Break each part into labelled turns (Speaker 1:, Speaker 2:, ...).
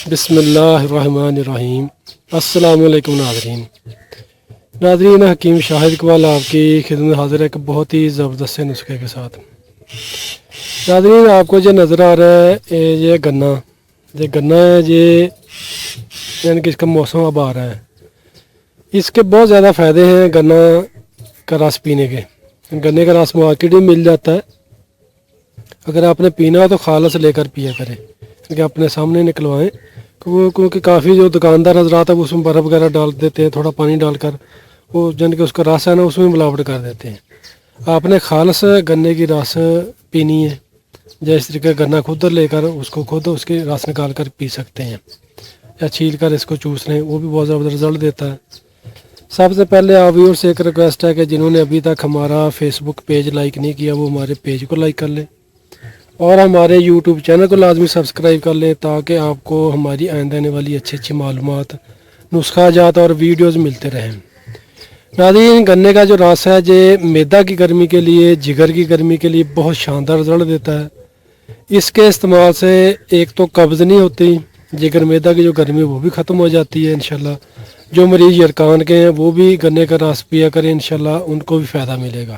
Speaker 1: بسم اللہ الرحمن الرحیم۔ السلام علیکم ناظرین، حکیم شاہد اقبال آپ کی خدمت حاضر ہے ایک بہت ہی زبردست نسخے کے ساتھ۔ ناظرین، آپ کو جو نظر آ رہا ہے یہ گنا ہے، یہ یعنی کہ اس کا موسم اب آ رہا ہے۔ اس کے بہت زیادہ فائدے ہیں گنا کا رس پینے کے۔ گنے کا رس مارکیٹ میں مل جاتا ہے، اگر آپ نے پینا ہو تو خالص لے کر پیا کریں، کہ اپنے سامنے نکلوائیں، کیونکہ کافی جو دکاندار حضرات ہیں وہ اس میں برف وغیرہ ڈال دیتے ہیں، تھوڑا پانی ڈال کر وہ جن کے اس کا رس ہے نا اس میں ملاوٹ کر دیتے ہیں۔ آپ نے خالص گنے کی رس پینی ہے، جیسے طریقے گنا خود لے کر اس کو خود اس کی رس نکال کر پی سکتے ہیں، یا چھیل کر اس کو چوس لیں، وہ بھی بہت زیادہ رزلٹ دیتا ہے۔ سب سے پہلے آپ ویور سے ایک ریکویسٹ ہے کہ جنہوں نے ابھی تک ہمارا فیس بک پیج لائک نہیں کیا وہ ہمارے پیج کو لائک کر لیں، اور ہمارے یوٹیوب چینل کو لازمی سبسکرائب کر لیں، تاکہ آپ کو ہماری آئندہ آنے والی اچھی معلومات، نسخہ جات اور ویڈیوز ملتے رہیں۔ ناظرین، گنے کا جو رس ہے یہ معدہ کی گرمی کے لیے، جگر کی گرمی کے لیے بہت شاندار رزلٹ دیتا ہے۔ اس کے استعمال سے ایک تو قبض نہیں ہوتی، جگر معدہ کی جو گرمی وہ بھی ختم ہو جاتی ہے انشاءاللہ۔ جو مریض یرکان کے ہیں وہ بھی گنے کا رس پیا کریں، انشاءاللہ ان کو بھی فائدہ ملے گا۔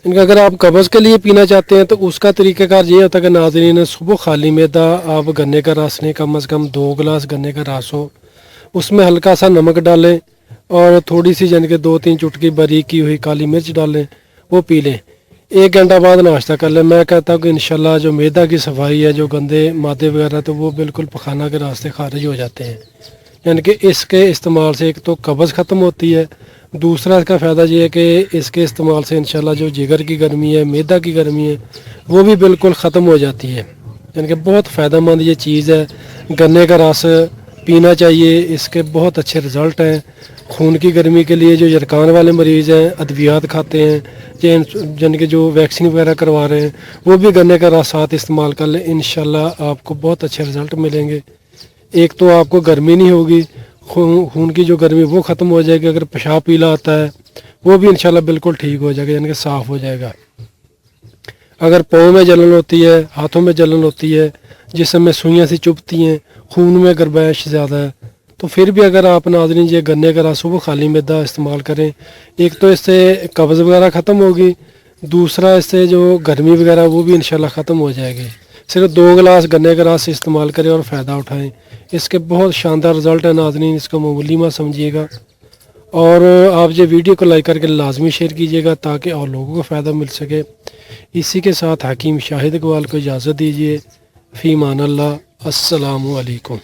Speaker 1: اگر آپ قبض کے لیے پینا چاہتے ہیں تو اس کا طریقہ کار یہ ہوتا ہے کہ ناظرین، صبح خالی معدہ آپ گنے کا رس لیں، کم از کم 2 گلاس گنے کا رس ہو، اس میں ہلکا سا نمک ڈالیں اور تھوڑی سی یعنی کہ 2-3 چٹکی باریک کی ہوئی کالی مرچ ڈالیں، وہ پی لیں۔ 1 گھنٹہ بعد ناشتہ کر لیں۔ میں کہتا ہوں کہ انشاءاللہ جو معدہ کی صفائی ہے، جو گندے مادے وغیرہ تو وہ بالکل پخانہ کے راستے خارج ہو جاتے ہیں۔ یعنی کہ اس کے استعمال سے ایک تو قبض ختم ہوتی ہے، دوسرا اس کا فائدہ یہ ہے کہ اس کے استعمال سے انشاءاللہ جو جگر کی گرمی ہے، معدہ کی گرمی ہے، وہ بھی بالکل ختم ہو جاتی ہے۔ یعنی کہ بہت فائدہ مند یہ چیز ہے، گنے کا رس پینا چاہیے، اس کے بہت اچھے رزلٹ ہیں۔ خون کی گرمی کے لیے جو یرکان والے مریض ہیں، ادویات کھاتے ہیں، یعنی کہ جو ویکسین وغیرہ کروا رہے ہیں، وہ بھی گنے کا رس ساتھ استعمال کر لیں، انشاءاللہ آپ کو بہت اچھے رزلٹ ملیں گے۔ ایک تو آپ کو گرمی نہیں ہوگی، خون کی جو گرمی وہ ختم ہو جائے گی، اگر پیشاب پیلا آتا ہے وہ بھی انشاءاللہ بالکل ٹھیک ہو جائے گا، یعنی کہ صاف ہو جائے گا۔ اگر پاؤں میں جلن ہوتی ہے، ہاتھوں میں جلن ہوتی ہے، جسم میں سوئیاں سی چبھتی ہیں، خون میں گرمائش زیادہ ہے، تو پھر بھی اگر آپ ناظرین یہ گنے کا رس وہ خالی معدہ استعمال کریں، ایک تو اس سے قبض وغیرہ ختم ہوگی، دوسرا اس سے جو گرمی وغیرہ وہ بھی انشاءاللہ ختم ہو جائے گی۔ صرف 2 گلاس گنے کا رس استعمال کریں اور فائدہ اٹھائیں، اس کے بہت شاندار رزلٹ ہیں ناظرین، اس کو معمولی مت سمجھیے گا، اور آپ یہ ویڈیو کو لائک کر کے لازمی شیئر کیجیے گا تاکہ اور لوگوں کو فائدہ مل سکے۔ اسی کے ساتھ حکیم شاہد اقبال کو اجازت دیجیے۔ فی امان اللہ، السلام علیکم۔